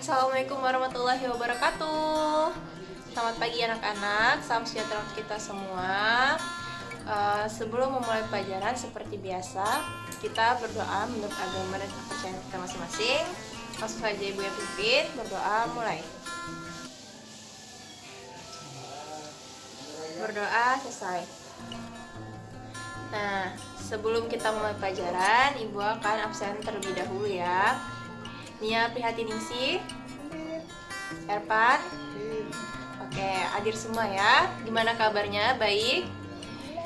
Assalamualaikum warahmatullahi wabarakatuh. Selamat pagi anak-anak, salam sejahtera untuk kita semua. Sebelum memulai pelajaran seperti biasa, kita berdoa menurut agama dan kepercayaan kita masing-masing. Langsung saja Ibu yang pimpin, berdoa mulai. Berdoa selesai. Nah, sebelum kita mulai pelajaran, Ibu akan absen terlebih dahulu ya. Nia Prihatiningsi, Erpan, oke, hadir semua ya. Gimana kabarnya? Baik?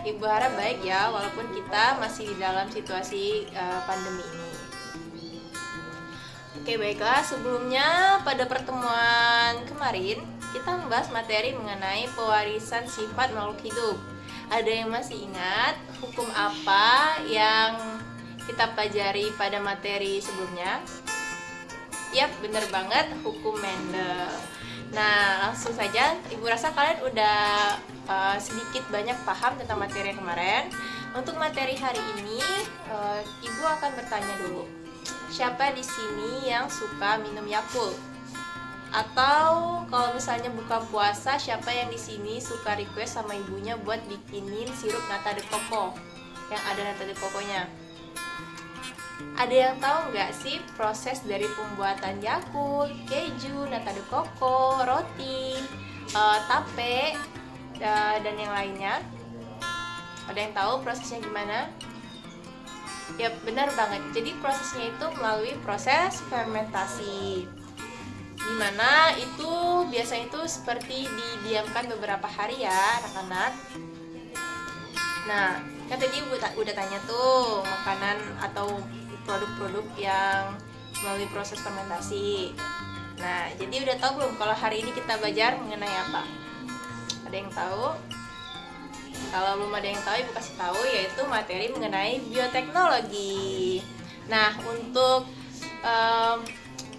Ibu harap baik ya, walaupun kita masih di dalam situasi pandemi ini. Oke, baiklah. Sebelumnya pada pertemuan kemarin kita membahas materi mengenai pewarisan sifat makhluk hidup. Ada yang masih ingat hukum apa yang kita pelajari pada materi sebelumnya? Yap, bener banget, hukum Mendel. Nah, langsung saja, Ibu rasa kalian udah sedikit banyak paham tentang materi yang kemarin. Untuk materi hari ini, Ibu akan bertanya dulu, siapa di sini yang suka minum Yakult? Atau kalau misalnya buka puasa, siapa yang di sini suka request sama ibunya buat bikinin sirup nata de coco yang ada nata de coconya? Ada yang tahu nggak sih proses dari pembuatan Yakult, keju, nata de coco, roti, tape, dan yang lainnya? Ada yang tahu prosesnya gimana? Ya, benar banget. Jadi prosesnya itu melalui proses fermentasi, dimana itu biasanya itu seperti didiamkan beberapa hari ya anak-anak. Nah, kan tadi udah tanya tuh makanan atau produk-produk yang melalui proses fermentasi. Nah, jadi udah tahu belum kalau hari ini kita belajar mengenai apa? Ada yang tahu? Kalau belum ada yang tahu, Ibu kasih tahu, yaitu materi mengenai bioteknologi. Nah, untuk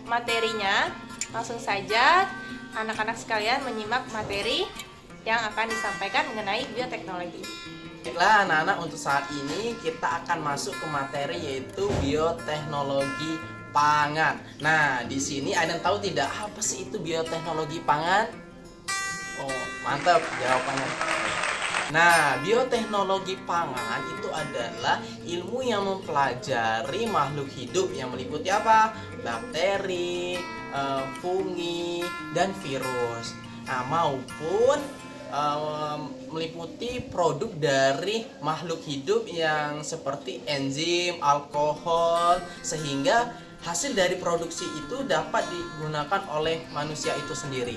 materinya, langsung saja anak-anak sekalian menyimak materi yang akan disampaikan mengenai bioteknologi. Baiklah anak-anak, untuk saat ini kita akan masuk ke materi yaitu bioteknologi pangan. Nah, di sini ada yang tahu tidak apa sih itu bioteknologi pangan? Oh, mantap jawabannya. Nah, bioteknologi pangan itu adalah ilmu yang mempelajari makhluk hidup yang meliputi apa? Bakteri, fungi, dan virus. Nah, maupun meliputi produk dari makhluk hidup yang seperti enzim, alkohol, sehingga hasil dari produksi itu dapat digunakan oleh manusia itu sendiri.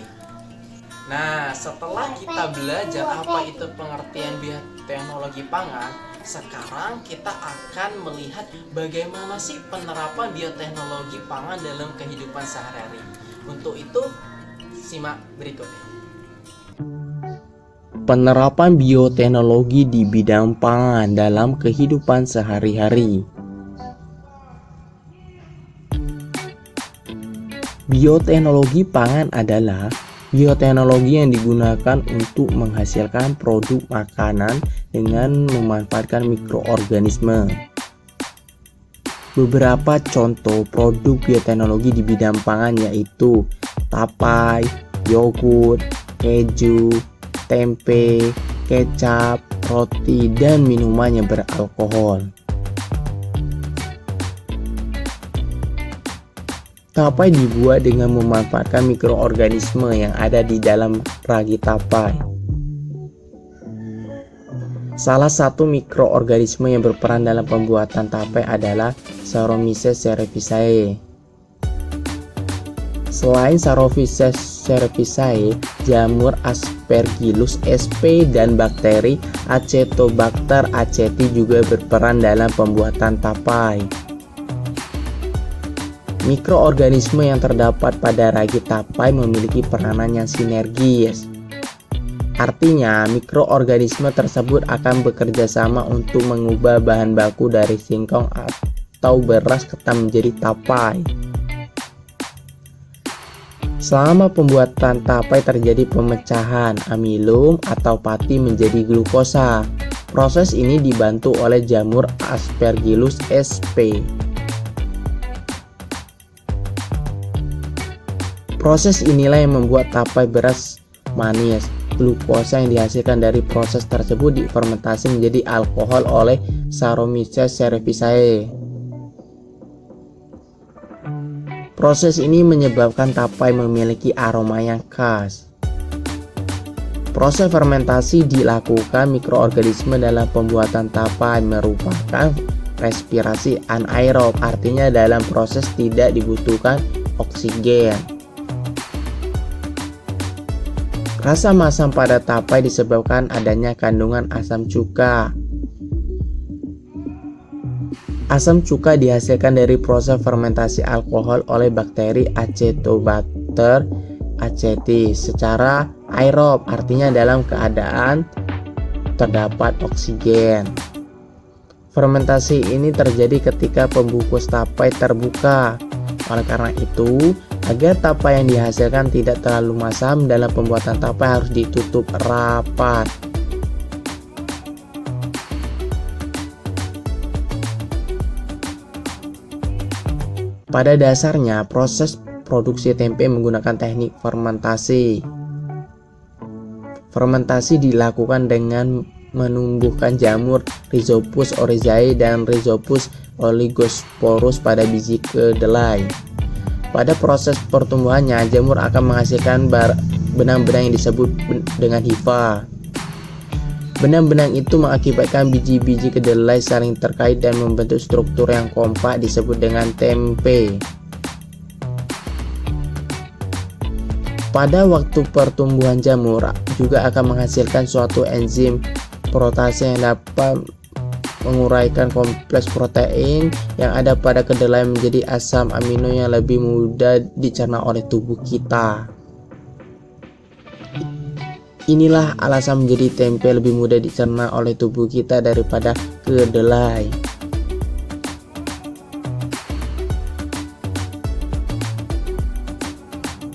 Nah, setelah kita belajar apa itu pengertian bioteknologi pangan, sekarang kita akan melihat bagaimana sih penerapan bioteknologi pangan dalam kehidupan sehari-hari. Untuk itu, simak berikut ini. Penerapan bioteknologi di bidang pangan dalam kehidupan sehari-hari. Bioteknologi pangan adalah bioteknologi yang digunakan untuk menghasilkan produk makanan dengan memanfaatkan mikroorganisme. Beberapa contoh produk bioteknologi di bidang pangan yaitu tapai, yogurt, keju, tempe, kecap, roti, dan minuman yang beralkohol. Tapai dibuat dengan memanfaatkan mikroorganisme yang ada di dalam ragi tapai. Salah satu mikroorganisme yang berperan dalam pembuatan tapai adalah Saccharomyces cerevisiae. Selain Saccharomyces cerevisiae, jamur Aspergillus sp dan bakteri Acetobacter aceti juga berperan dalam pembuatan tapai. Mikroorganisme yang terdapat pada ragi tapai memiliki peranan yang sinergis. Artinya, mikroorganisme tersebut akan bekerja sama untuk mengubah bahan baku dari singkong atau beras ketan menjadi tapai. Selama pembuatan tapai terjadi pemecahan amilum atau pati menjadi glukosa. Proses ini dibantu oleh jamur Aspergillus sp. Proses inilah yang membuat tapai beras manis. Glukosa yang dihasilkan dari proses tersebut difermentasi menjadi alkohol oleh Saccharomyces cerevisiae. Proses ini menyebabkan tapai memiliki aroma yang khas. Proses fermentasi dilakukan mikroorganisme dalam pembuatan tapai merupakan respirasi anaerob, artinya dalam proses tidak dibutuhkan oksigen. Rasa masam pada tapai disebabkan adanya kandungan asam cuka. Asam cuka dihasilkan dari proses fermentasi alkohol oleh bakteri Acetobacter acetis secara aerob, artinya dalam keadaan terdapat oksigen. Fermentasi ini terjadi ketika pembungkus tapai terbuka. Oleh karena itu, agar tapai yang dihasilkan tidak terlalu masam dalam pembuatan tapai harus ditutup rapat. Pada dasarnya, proses produksi tempe menggunakan teknik fermentasi. Fermentasi dilakukan dengan menumbuhkan jamur Rhizopus oryzae dan Rhizopus oligosporus pada biji kedelai. Pada proses pertumbuhannya, jamur akan menghasilkan benang-benang yang disebut dengan hifa. Benang-benang itu mengakibatkan biji-biji kedelai saling terkait dan membentuk struktur yang kompak disebut dengan tempe. Pada waktu pertumbuhan jamur juga akan menghasilkan suatu enzim protase yang dapat menguraikan kompleks protein yang ada pada kedelai menjadi asam amino yang lebih mudah dicerna oleh tubuh kita. Inilah alasan menjadi tempe lebih mudah dicerna oleh tubuh kita daripada kedelai.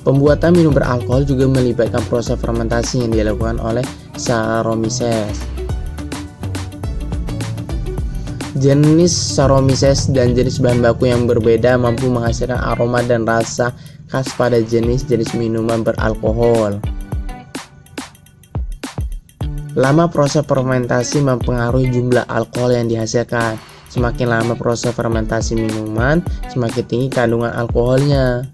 Pembuatan minum beralkohol juga melibatkan proses fermentasi yang dilakukan oleh Saccharomyces. Jenis Saccharomyces dan jenis bahan baku yang berbeda mampu menghasilkan aroma dan rasa khas pada jenis-jenis minuman beralkohol. Lama proses fermentasi mempengaruhi jumlah alkohol yang dihasilkan. Semakin lama proses fermentasi minuman, semakin tinggi kandungan alkoholnya.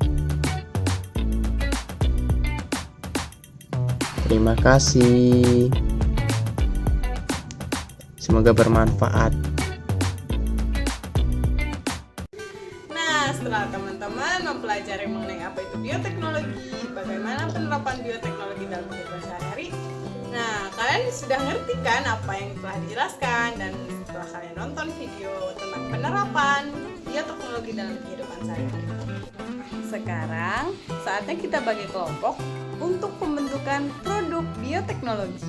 Terima kasih. Semoga bermanfaat. Nah, setelah teman-teman mempelajari mengenai apa itu bioteknologi, bagaimana penerapan bioteknologi dalam kehidupan sehari-hari, nah, kalian sudah ngerti kan apa yang telah dijelaskan, dan setelah kalian nonton video tentang penerapan bioteknologi dalam kehidupan sehari-hari. Sekarang, saatnya kita bagi kelompok untuk pembentukan produk bioteknologi.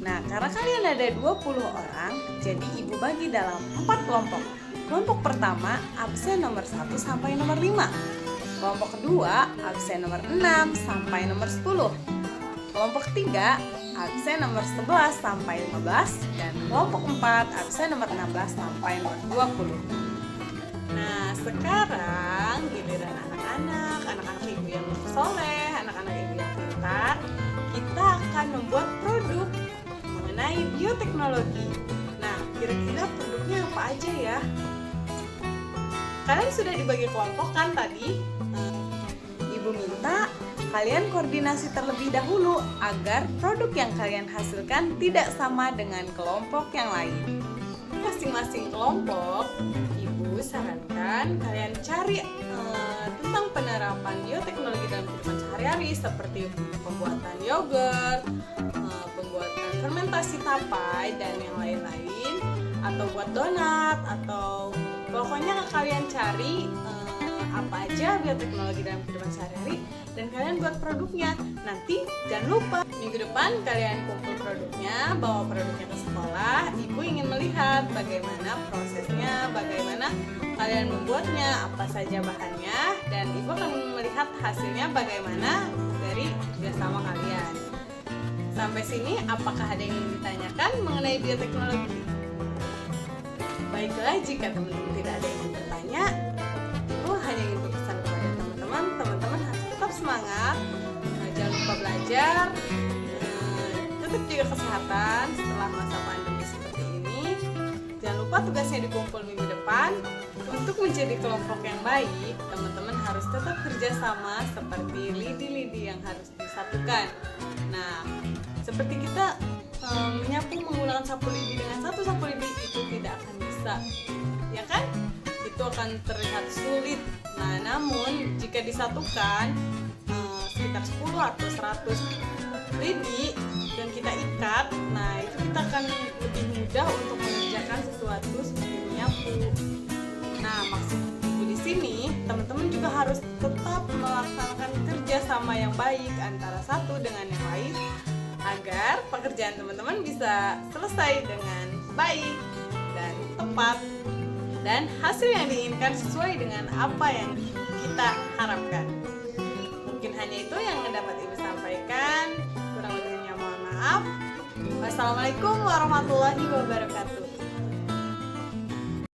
Nah, karena kalian ada 20 orang, jadi ibu bagi dalam 4 kelompok. Kelompok pertama, absen nomor 1 sampai nomor 5. Kelompok kedua, absen nomor 6 sampai nomor 10. Kelompok ketiga, absen nomor 11 sampai 15, dan kelompok 4 absen nomor 16 sampai nomor 20. Nah, sekarang giliran anak-anak ibu yang soleh, anak-anak ibu yang pintar, kita akan membuat produk mengenai bioteknologi. Nah, kira-kira produknya apa aja ya? Kalian sudah dibagi kelompok kan tadi? Ibu minta kalian koordinasi terlebih dahulu agar produk yang kalian hasilkan tidak sama dengan kelompok yang lain. Masing-masing kelompok, Ibu sarankan kalian cari tentang penerapan bioteknologi dalam kehidupan sehari-hari seperti pembuatan yogurt, pembuatan fermentasi tapai, dan yang lain-lain, atau buat donat, atau pokoknya kalian cari apa aja bioteknologi dalam kehidupan sehari-hari dan kalian buat produknya. Nanti jangan lupa minggu depan kalian kumpul produknya, bawa produknya ke sekolah. Ibu ingin melihat bagaimana prosesnya, bagaimana kalian membuatnya, apa saja bahannya, dan ibu akan melihat hasilnya bagaimana dari kerjasama kalian. Sampai sini, apakah ada yang ingin ditanyakan mengenai bioteknologi? Baiklah, jika teman-teman tidak ada yang ingin bertanya, ibu hanya ingin berpesan kepada teman-teman harus tetap semangat, jangan lupa belajar, tetap jaga kesehatan setelah masa pandemi seperti ini. Jangan lupa tugasnya dikumpul minggu depan. Untuk menjadi kelompok yang baik, teman-teman harus tetap kerjasama seperti lidi-lidi yang harus disatukan. Nah, seperti kita menyapu menggunakan sapu lidi dengan satu sapu lidi itu tidak akan bisa, ya kan? Itu akan terlihat sulit. Nah, namun jika disatukan sekitar 10 atau 100 lidi dan kita ikat, nah itu kita akan lebih mudah untuk mengerjakan sesuatu seperti menyapu. Nah, maksud ibu di sini, teman-teman juga harus tetap melaksanakan kerjasama yang baik antara satu dengan yang lain agar pekerjaan teman-teman bisa selesai dengan baik dan tepat dan hasil yang diinginkan sesuai dengan apa yang kita harapkan. Mungkin hanya itu yang dapat ibu sampaikan. Kurang lebihnya mohon maaf. Wassalamualaikum warahmatullahi wabarakatuh.